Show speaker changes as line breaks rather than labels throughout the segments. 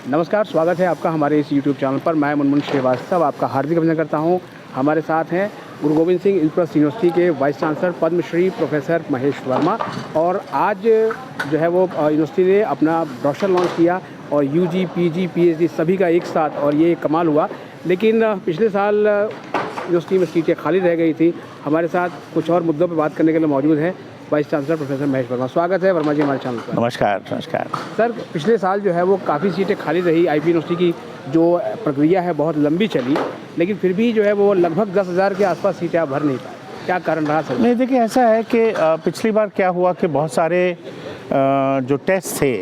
नमस्कार, स्वागत है आपका हमारे इस यूट्यूब चैनल पर। मैं मुनमुन श्रीवास्तव आपका हार्दिक अभिनंदन करता हूं। हमारे साथ हैं गुरु गोविंद सिंह इंद्रप्रस्थ यूनिवर्सिटी के vice chancellor Padmashri professor Mahesh Verma. और आज जो है वो यूनिवर्सिटी ने अपना ब्रोशर लॉन्च किया और यूजी, पीजी, पीएचडी सभी का एक साथ, और ये कमाल हुआ। लेकिन पिछले साल यूनिवर्सिटी में सीटें खाली रह गई थी। हमारे साथ कुछ और मुद्दों पर बात करने के लिए मौजूद हैं vice chancellor professor Mahesh Verma. स्वागत है वर्मा जी हमारे चैनल पर।
नमस्कार। नमस्कार
सर, पिछले साल जो है वो काफ़ी सीटें खाली रही। आईपी यूनिवर्सिटी की जो प्रक्रिया है बहुत लंबी चली, लेकिन फिर भी जो है वो लगभग 10,000 के आसपास सीटें आप भर नहीं पाए। क्या कारण रहा सर?
नहीं, देखिए ऐसा है कि पिछली बार क्या हुआ कि बहुत सारे जो टेस्ट थे,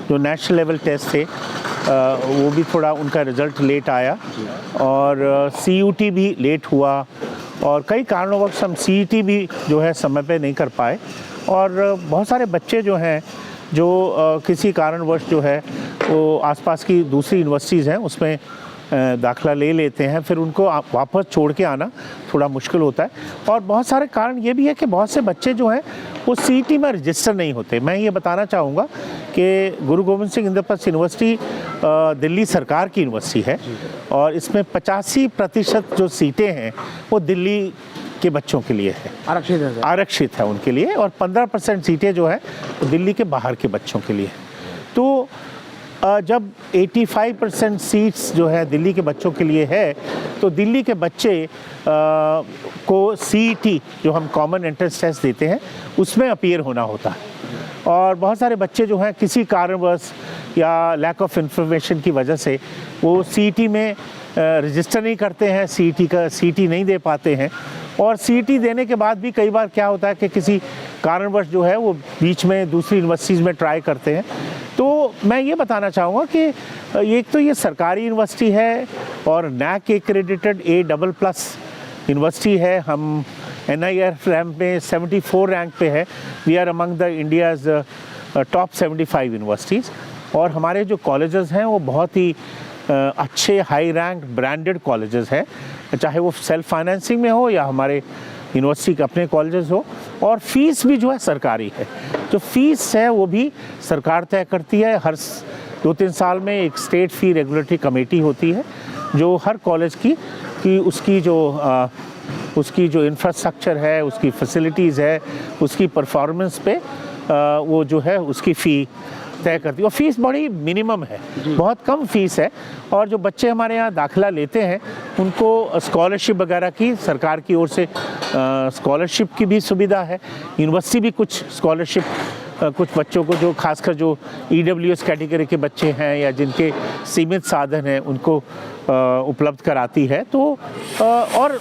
जो नेशनल लेवल टेस्ट थे, वो भी थोड़ा उनका रिज़ल्ट लेट आया और सीयूटी भी लेट हुआ और कई कारणोंवश हम सीईटी भी जो है समय पे नहीं कर पाए। और बहुत सारे बच्चे जो हैं जो किसी कारणवश जो है वो आसपास की दूसरी यूनिवर्सिटीज़ हैं उसमें दाखिला ले लेते हैं, फिर उनको वापस छोड़ के आना थोड़ा मुश्किल होता है। और बहुत सारे कारण ये भी है कि बहुत से बच्चे जो हैं वो सीईटी में रजिस्टर नहीं होते। मैं ये बताना चाहूँगा कि गुरु गोविंद सिंह इंद्रप्रस्थ यूनिवर्सिटी दिल्ली सरकार की यूनिवर्सिटी है और इसमें 85% जो सीटें हैं वो दिल्ली के बच्चों के लिए है, आरक्षित है उनके लिए, और 15% सीटें जो है वो दिल्ली के बाहर के बच्चों के लिए। तो जब 85% सीट्स जो है दिल्ली के बच्चों के लिए है तो दिल्ली के बच्चे को सीईटी जो हम कॉमन एंट्रेंस टेस्ट देते हैं उसमें अपीयर होना होता है। और बहुत सारे बच्चे जो हैं किसी कारणवश या लैक ऑफ इंफॉर्मेशन की वजह से वो सीईटी में रजिस्टर नहीं करते हैं, सीईटी नहीं दे पाते हैं। और सीईटी देने के बाद भी कई बार क्या होता है कि किसी कारणवश जो है वो बीच में दूसरी यूनिवर्सिटीज़ में ट्राई करते हैं। तो मैं ये बताना चाहूँगा कि एक तो ये सरकारी यूनिवर्सिटी है और NAAC एक्रेडिटेड A++ यूनिवर्सिटी है। हम NIRF रैंक में 74 रैंक पे है। We are among the India's top 75 universities. और हमारे जो कॉलेजेस हैं वो बहुत ही अच्छे हाई रैंक ब्रांडेड कॉलेजेस हैं, चाहे वो सेल्फ फाइनेंसिंग में हो या हमारे यूनिवर्सिटी के अपने कॉलेजेस हो। और फीस भी जो है सरकारी है। जो फीस है वो भी सरकार तय करती है। हर 2-3 साल में एक स्टेट फ़ी रेगुलेटरी कमेटी होती है जो हर कॉलेज की उसकी जो इंफ्रास्ट्रक्चर है, उसकी फैसिलिटीज़ है, उसकी परफॉर्मेंस पे वो जो है उसकी फ़ी तय करती है। और फीस बड़ी मिनिमम है, बहुत कम फीस है। और जो बच्चे हमारे यहाँ दाखिला लेते हैं उनको स्कॉलरशिप वगैरह की सरकार की ओर से स्कॉलरशिप की भी सुविधा है। यूनिवर्सिटी भी कुछ स्कॉलरशिप कुछ बच्चों को, जो खासकर जो EWS कैटेगरी के बच्चे हैं या जिनके सीमित साधन हैं, उनको उपलब्ध कराती है। तो और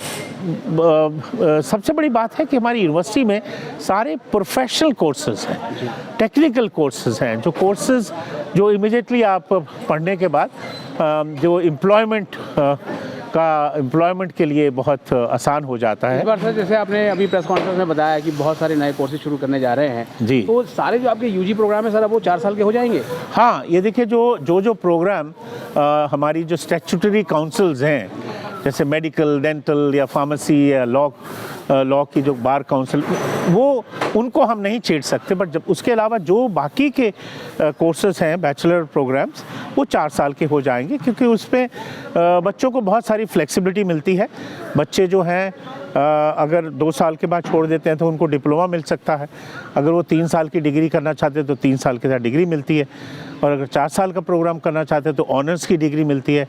सबसे बड़ी बात है कि हमारी यूनिवर्सिटी में सारे प्रोफेशनल कोर्सेज हैं, टेक्निकल कोर्सेज हैं, जो कोर्सेज जो इमीडिएटली आप पढ़ने के बाद जो एम्प्लॉयमेंट के लिए बहुत आसान हो जाता है।
इस बार सर, जैसे आपने अभी प्रेस कॉन्फ्रेंस में बताया कि बहुत सारे नए कोर्सेज शुरू करने जा रहे हैं
जी,
तो सारे जो आपके यूजी प्रोग्राम है सर, अब वो 4 साल के हो जाएंगे?
हाँ, ये देखिए जो प्रोग्राम हमारी जो स्टैट्यूटरी काउंसिल्स हैं, जैसे मेडिकल, डेंटल या फार्मेसी या लॉ की जो बार काउंसिल, वो उनको हम नहीं छेड़ सकते। बट जब उसके अलावा जो बाकी के कोर्सेज हैं, बैचलर प्रोग्राम्स, वो 4 साल के हो जाएंगे, क्योंकि उसमें बच्चों को बहुत सारी फ्लेक्सिबिलिटी मिलती है। बच्चे जो हैं अगर 2 साल के बाद छोड़ देते हैं तो उनको डिप्लोमा मिल सकता है। अगर वो 3 साल की डिग्री करना चाहते हैं तो 3 साल के साथ डिग्री मिलती है। और अगर 4 साल का प्रोग्राम करना चाहते हैं तो ऑनर्स की डिग्री मिलती है।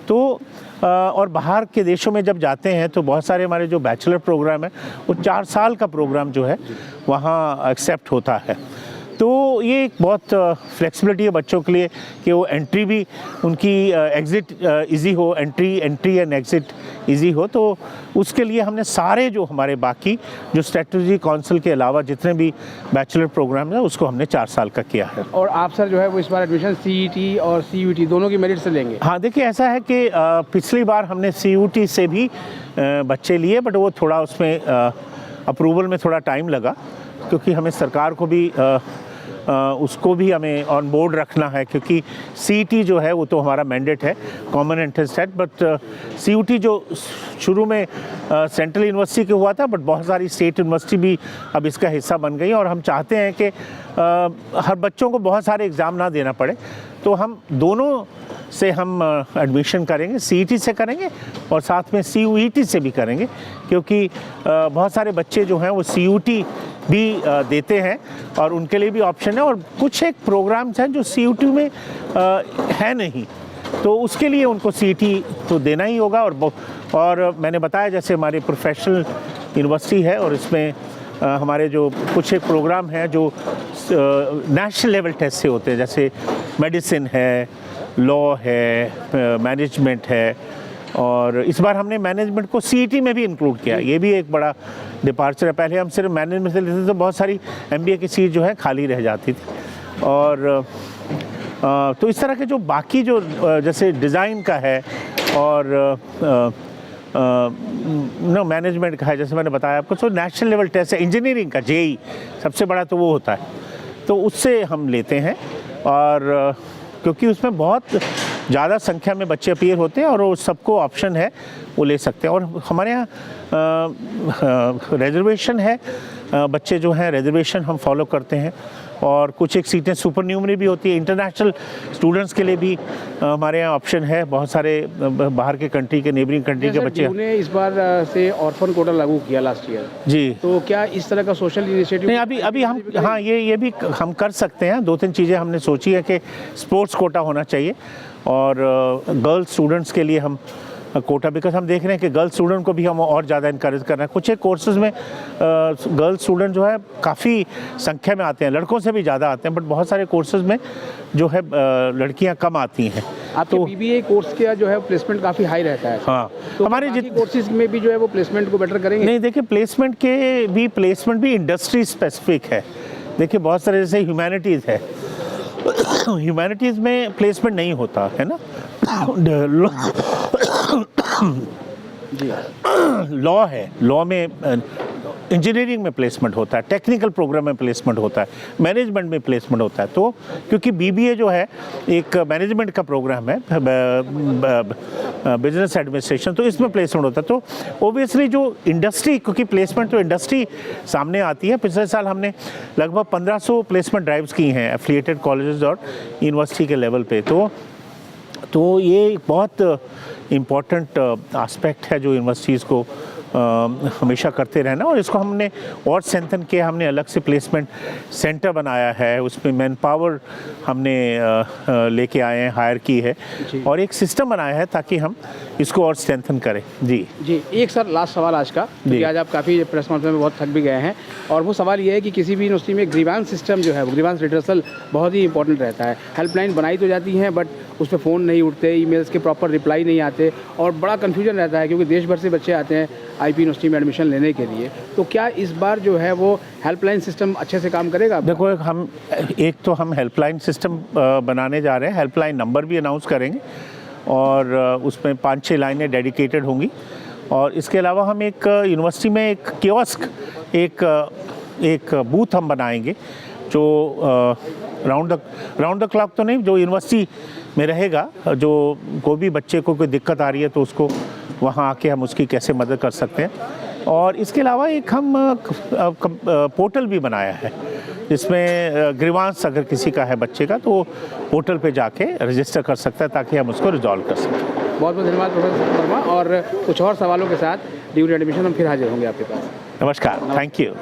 तो और बाहर के देशों में जब जाते हैं तो बहुत सारे हमारे जो बैचलर प्रोग्राम है वो 4 साल का प्रोग्राम जो है वहाँ एक्सेप्ट होता है। तो ये एक बहुत फ्लेक्सिबिलिटी है बच्चों के लिए कि वो एंट्री भी उनकी एग्ज़िट इजी हो, एंट्री एंड एग्ज़िट इजी हो। तो उसके लिए हमने सारे जो हमारे बाकी जो स्ट्रेटजी काउंसिल के अलावा जितने भी बैचलर प्रोग्राम है उसको हमने 4 साल का किया है।
और आप सर जो है वो इस बार एडमिशन CET और CUT दोनों की मेरिट से लेंगे?
हाँ, देखिए ऐसा है कि पिछली बार हमने CUT से भी बच्चे लिए, बट वो थोड़ा उसमें अप्रूवल में थोड़ा टाइम लगा, क्योंकि हमें सरकार को भी उसको भी हमें ऑन बोर्ड रखना है, क्योंकि CET जो है वो तो हमारा मैंडेट है, common entrance test. But CUT जो शुरू में सेंट्रल यूनिवर्सिटी के हुआ था, बट बहुत सारी स्टेट यूनिवर्सिटी भी अब इसका हिस्सा बन गई। और हम चाहते हैं कि हर बच्चों को बहुत सारे एग्ज़ाम ना देना पड़े, तो हम दोनों से हम एडमिशन करेंगे, सीईटी से करेंगे और साथ में सीयूईटी से भी करेंगे, क्योंकि बहुत सारे बच्चे जो हैं वो सीयूटी भी देते हैं और उनके लिए भी ऑप्शन है। और कुछ एक प्रोग्राम्स हैं जो सीयूटी में है नहीं, तो उसके लिए उनको सीईटी तो देना ही होगा। और मैंने बताया जैसे हमारी प्रोफेशनल यूनिवर्सिटी है और इसमें हमारे जो कुछ एक प्रोग्राम हैं जो नेशनल लेवल टेस्ट से होते हैं, जैसे मेडिसिन है, लॉ है, मैनेजमेंट है, और इस बार हमने मैनेजमेंट को सीईटी में भी इंक्लूड किया। ये भी एक बड़ा डिपार्चर है। पहले हम सिर्फ मैनेजमेंट से लेते थे तो बहुत सारी एमबीए की सीट जो है खाली रह जाती थी। और तो इस तरह के जो बाकी जो जैसे डिज़ाइन का है और मैनेजमेंट का है, जैसे मैंने बताया आपको, तो नेशनल लेवल टेस्ट है। इंजीनियरिंग का जेईई सबसे बड़ा तो वो होता है, तो उससे हम लेते हैं। और क्योंकि उसमें बहुत ज़्यादा संख्या में बच्चे अपीयर होते हैं और वो सबको ऑप्शन है, वो ले सकते हैं। और हमारे यहाँ रिजर्वेशन है, बच्चे जो हैं रिजर्वेशन हम फॉलो करते हैं। और कुछ एक सीटें सुपर न्यूमरी भी होती है। इंटरनेशनल स्टूडेंट्स के लिए भी हमारे यहाँ ऑप्शन है। बहुत सारे बाहर के कंट्री के, नेबरिंग कंट्री के बच्चे
ने इस बार से ऑर्फन कोटा लागू किया लास्ट ईयर
जी।
तो क्या इस तरह का सोशल इनिशिएटिव
नहीं, अभी हम हाँ ये भी हम कर सकते हैं। 2-3 चीज़ें हमने सोची है कि स्पोर्ट्स कोटा होना चाहिए और गर्ल्स स्टूडेंट्स के लिए हम कोटा, बिकॉज हम देख रहे हैं कि गर्ल्स स्टूडेंट को भी हम और ज़्यादा इनकरेज कर रहे हैं। कुछ एक कोर्सेज में गर्ल्स स्टूडेंट जो है काफ़ी संख्या में आते हैं, लड़कों से भी ज़्यादा आते हैं, बट बहुत सारे कोर्सेज में जो है लड़कियां कम आती हैं।
आपके तो बीबीए कोर्स का जो है प्लेसमेंट काफ़ी हाई रहता है।
हाँ,
तो
हमारे
कोर्सेज में भी जो है वो प्लेसमेंट को बेटर करेंगे।
नहीं, देखिए प्लेसमेंट भी इंडस्ट्री स्पेसिफिक है। देखिए बहुत सारे जैसे ह्यूमैनिटीज़ है, ह्यूमैनिटीज़ में प्लेसमेंट नहीं होता है ना।
जी,
लॉ है, लॉ में इंजीनियरिंग में प्लेसमेंट होता है, टेक्निकल प्रोग्राम में प्लेसमेंट होता है, मैनेजमेंट में प्लेसमेंट होता है। तो क्योंकि बीबीए जो है एक मैनेजमेंट का प्रोग्राम है, बिजनेस एडमिनिस्ट्रेशन, तो इसमें प्लेसमेंट होता है। तो ओबियसली जो इंडस्ट्री, क्योंकि प्लेसमेंट तो इंडस्ट्री सामने आती है। पिछले साल हमने लगभग 1500 प्लेसमेंट ड्राइव्स की हैं एफिलिएटेड कॉलेजेस और यूनिवर्सिटी के लेवल पे। तो ये एक बहुत इम्पॉर्टेंट एस्पेक्ट है जो यूनिवर्सिटीज़ को हमेशा करते रहना। और इसको हमने और स्ट्रेंथन किया, हमने अलग से प्लेसमेंट सेंटर बनाया है, उसमें मैन पावर हमने लेके आए हैं, हायर की है और एक सिस्टम बनाया है ताकि हम इसको और स्ट्रेंथन करें। जी
जी, एक सर लास्ट सवाल आज का, क्योंकि आज आप काफ़ी प्रेस कॉन्फ्रेंस में बहुत थक भी गए हैं, और वो सवाल ये है कि किसी भी यूनिवर्सिटी में ग्रीवांस सिस्टम जो है वो ग्रीवांस रिड्रेसल बहुत ही इंपॉर्टेंट रहता है। हेल्पलाइन बनाई तो जाती हैं बट उस पर फ़ोन नहीं उठते, ईमेल्स के प्रॉपर रिप्लाई नहीं आते और बड़ा कन्फ्यूजन रहता है, क्योंकि देश भर से बच्चे आते हैं आईपी यूनिवर्सिटी में एडमिशन लेने के लिए। तो क्या इस बार जो है वो हेल्पलाइन सिस्टम अच्छे से काम करेगा?
देखो, हम हेल्पलाइन सिस्टम बनाने जा रहे हैं। हेल्पलाइन नंबर भी अनाउंस करेंगे और उसमें 5-6 लाइनें डेडिकेटेड होंगी। और इसके अलावा हम एक यूनिवर्सिटी में एक कियोस्क, एक बूथ हम बनाएंगे जो राउंड द क्लॉक तो नहीं, जो यूनिवर्सिटी में रहेगा। जो कोई भी बच्चे को कोई दिक्कत आ रही है तो उसको वहाँ आके हम उसकी कैसे मदद कर सकते हैं। और इसके अलावा एक हम पोर्टल भी बनाया है जिसमें ग्रीवांस अगर किसी का है बच्चे का तो पोर्टल पे जाके रजिस्टर कर सकता है ताकि हम उसको रिजॉल्व कर सकें।
बहुत बहुत धन्यवाद प्रोफेसर वर्मा, और कुछ और सवालों के साथ ड्यूरिंग एडमिशन हम फिर हाजिर होंगे आपके पास।
नमस्कार, थैंक यू।